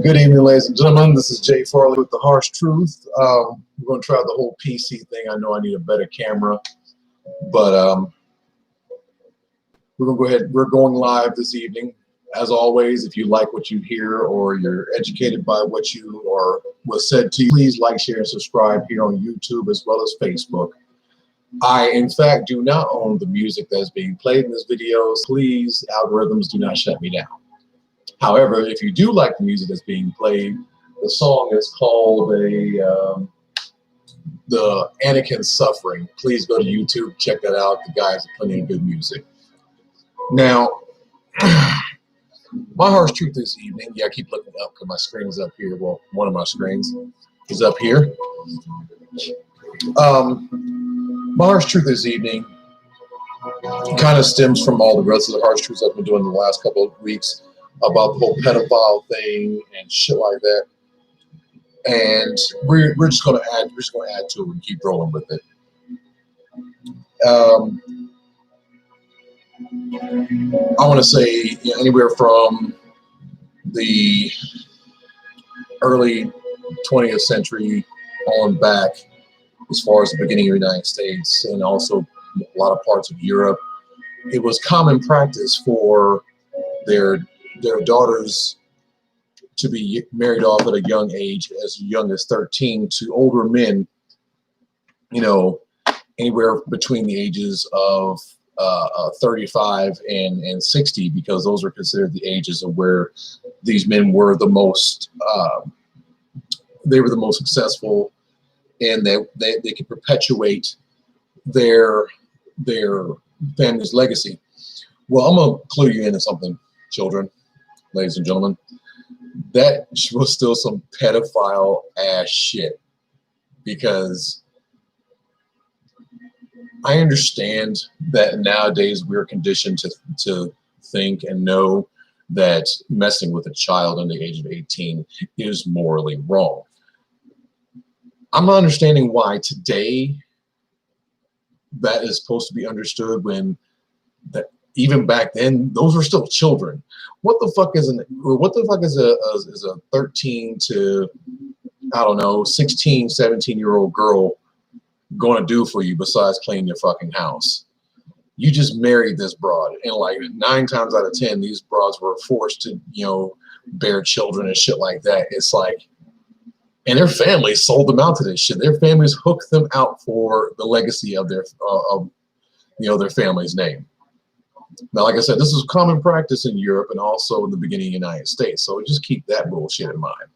Good evening, ladies and gentlemen. This is Jay Farley with The Harsh Truth. We're going to try the whole PC thing. I know I need a better camera, but we're going to go ahead. We're going live this evening. As always, if you like what you hear or you're educated by what you or was said to you, please like, share, and subscribe here on YouTube as well as Facebook. I, in fact, do not own the music that's being played in this video. Please, algorithms, do not shut me down. However, if you do like the music that's being played, the song is called The Anakin Suffering. Please go to YouTube, check that out. The guy has plenty of good music. Now, my harsh truth this evening, yeah, I keep looking up because my screen is up here. Well, one of my screens is up here. My harsh truth this evening kind of stems from all the rest of the harsh truths I've been doing the last couple of weeks about the whole pedophile thing and shit like that. And we're just gonna add to it and keep rolling with it. I want to say anywhere from the early 20th century on back, as far as the beginning of the United States and also a lot of parts of Europe, it was common practice for their daughters to be married off at a young age, as young as 13, to older men, anywhere between the ages of 35 and 60, because those are considered the ages of where these men were the most, they were the most successful, and they could perpetuate their family's legacy. Well, I'm gonna clue you into something, children, ladies and gentlemen. That was still some pedophile ass shit, because I understand that nowadays we're conditioned to think and know that messing with a child under the age of 18 is morally wrong. I'm not understanding why today that is supposed to be understood, when that even back then those were still children. What the fuck is a 13 to, I don't know, 16, 17-year-old girl going to do for you besides clean your fucking house? You just married this broad, and like 9 times out of 10 these broads were forced to bear children and shit like that. It's like, and their families sold them out to this shit. Their families hooked them out for the legacy of their their family's name. Now, like I said, this is common practice in Europe and also in the beginning of the United States. So just keep that bullshit in mind.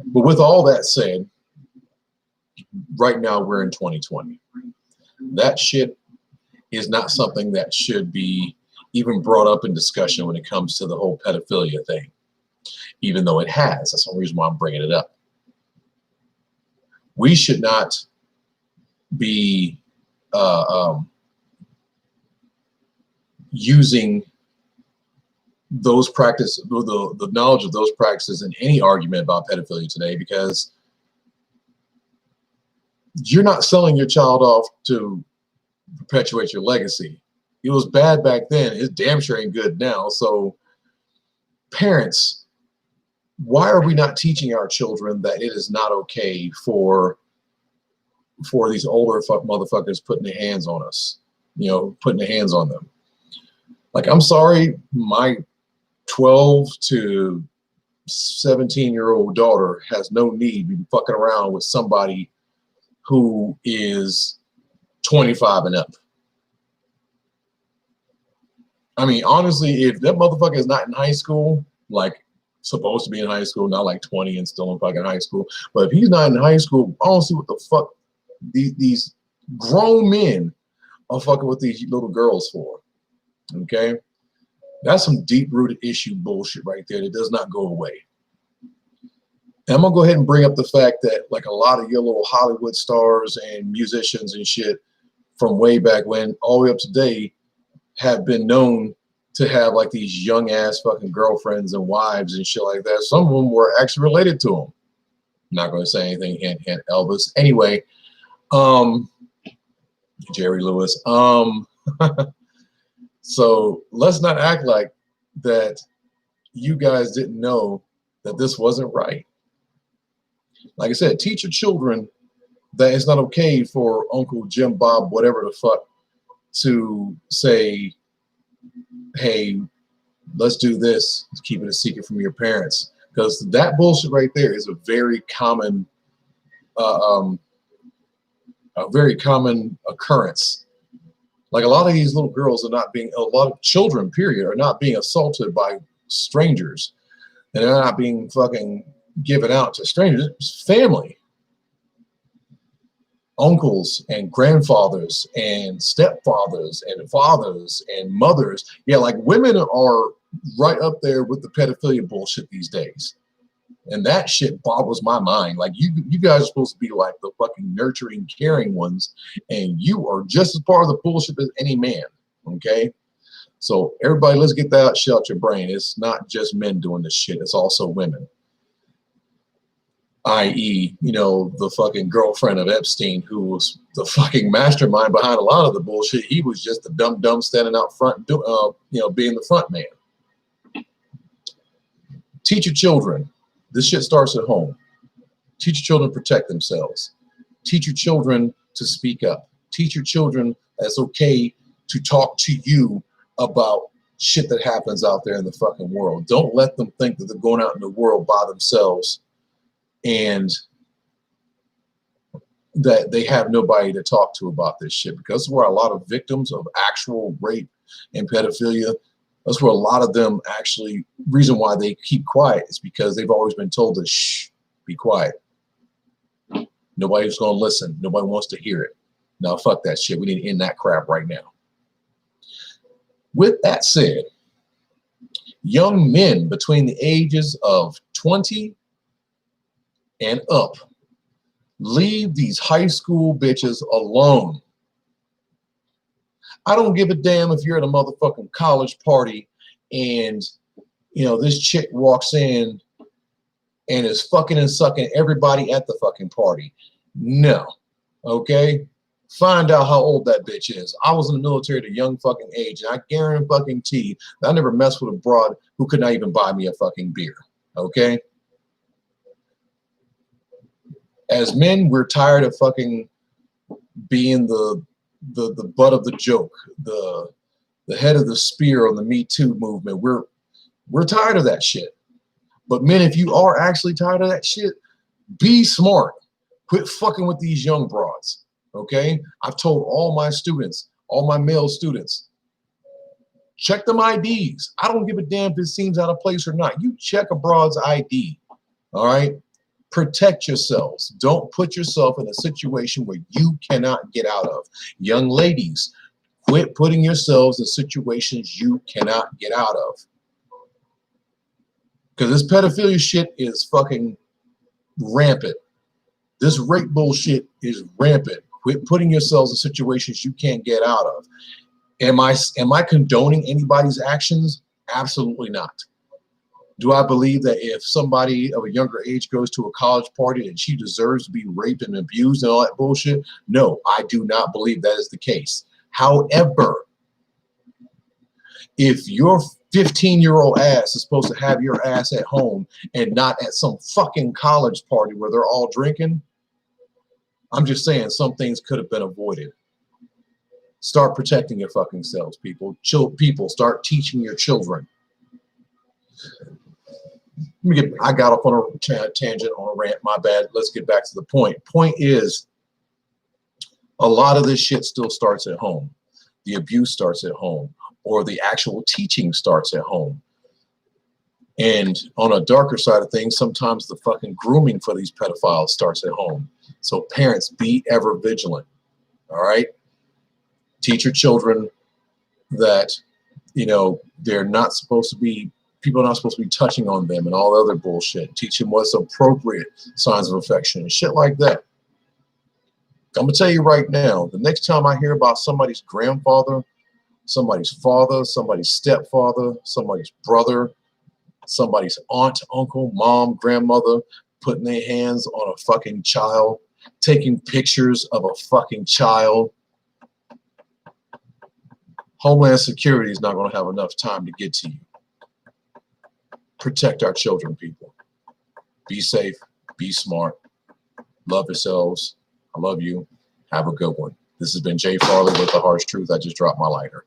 But with all that said, right now we're in 2020. That shit is not something that should be even brought up in discussion when it comes to the whole pedophilia thing, even though it has. That's the reason why I'm bringing it up. We should not be using those practices, the knowledge of those practices, in any argument about pedophilia today, because you're not selling your child off to perpetuate your legacy. It was bad back then. It's damn sure ain't good now. So parents, why are we not teaching our children that it is not okay for these older motherfuckers putting their hands on us, putting their hands on them? Like, I'm sorry, my 12 to 17-year-old daughter has no need to be fucking around with somebody who is 25 and up. I mean, honestly, if that motherfucker is not in high school, like supposed to be in high school, not like 20 and still in fucking high school, but if he's not in high school, I don't see what the fuck these grown men are fucking with these little girls for. Okay, that's some deep-rooted issue bullshit right there that does not go away. And I'm gonna go ahead and bring up the fact that, like, a lot of your little Hollywood stars and musicians and shit from way back when all the way up to today have been known to have like these young ass fucking girlfriends and wives and shit like that. Some of them were actually related to them. I'm not going to say anything, and Elvis. Anyway, Jerry Lewis. So let's not act like that you guys didn't know that this wasn't right. Like I said, teach your children that it's not okay for Uncle Jim, Bob, whatever the fuck, to say, hey, let's do this, keep it a secret from your parents. Because that bullshit right there is a very common occurrence. Like a lot of these little girls are not being, a lot of children, period, are not being assaulted by strangers. And they're not being fucking given out to strangers. It's family. Uncles and grandfathers and stepfathers and fathers and mothers. Yeah, like women are right up there with the pedophilia bullshit these days. And that shit boggles my mind. Like you guys are supposed to be like the fucking nurturing, caring ones, and you are just as part of the bullshit as any man. Okay, so everybody, let's get that shit out your brain. It's not just men doing this shit; it's also women. I.e., you know, the fucking girlfriend of Epstein, who was the fucking mastermind behind a lot of the bullshit. He was just the dumb standing out front, you know, being the front man. Teach your children. This shit starts at home. Teach your children to protect themselves. Teach your children to speak up. Teach your children that it's okay to talk to you about shit that happens out there in the fucking world. Don't let them think that they're going out in the world by themselves and that they have nobody to talk to about this shit, because that's where a lot of victims of actual rape and pedophilia, that's where a lot of them actually, reason why they keep quiet is because they've always been told to shh, be quiet. Nobody's going to listen. Nobody wants to hear it. Now, fuck that shit. We need to end that crap right now. With that said, young men between the ages of 20 and up, leave these high school bitches alone. I don't give a damn if you're at a motherfucking college party and, you know, this chick walks in and is fucking and sucking everybody at the fucking party. No. Okay? Find out how old that bitch is. I was in the military at a young fucking age, and I guarantee that I never messed with a broad who could not even buy me a fucking beer. Okay? As men, we're tired of fucking being the butt of the joke, the head of the spear on the Me Too movement. We're tired of that shit. But men, if you are actually tired of that shit, be smart. Quit fucking with these young broads. Okay? I've told all my students, all my male students, check them IDs. I don't give a damn if it seems out of place or not. You check a broad's ID. All right? Protect yourselves. Don't put yourself in a situation where you cannot get out of. Young ladies, quit putting yourselves in situations you cannot get out of. Because this pedophilia shit is fucking rampant. This rape bullshit is rampant. Quit putting yourselves in situations you can't get out of. Am I condoning anybody's actions? Absolutely not. Do I believe that if somebody of a younger age goes to a college party that she deserves to be raped and abused and all that bullshit? No, I do not believe that is the case. However, if your 15-year-old ass is supposed to have your ass at home and not at some fucking college party where they're all drinking, I'm just saying some things could have been avoided. Start protecting your fucking selves, people. People, start teaching your children. I got off on a tangent, on a rant, my bad. Let's get back to the point. Point is, a lot of this shit still starts at home. The abuse starts at home, or the actual teaching starts at home. And on a darker side of things, sometimes the fucking grooming for these pedophiles starts at home. So parents, be ever vigilant, all right? Teach your children that, you know, they're not supposed to be, people are not supposed to be touching on them and all the other bullshit. Teach them what's appropriate signs of affection and shit like that. I'm going to tell you right now, the next time I hear about somebody's grandfather, somebody's father, somebody's stepfather, somebody's brother, somebody's aunt, uncle, mom, grandmother putting their hands on a fucking child, taking pictures of a fucking child, Homeland Security is not going to have enough time to get to you. Protect our children, people. Be safe. Be smart. Love yourselves. I love you. Have a good one. This has been Jay Farley with The Harsh Truth. I just dropped my lighter.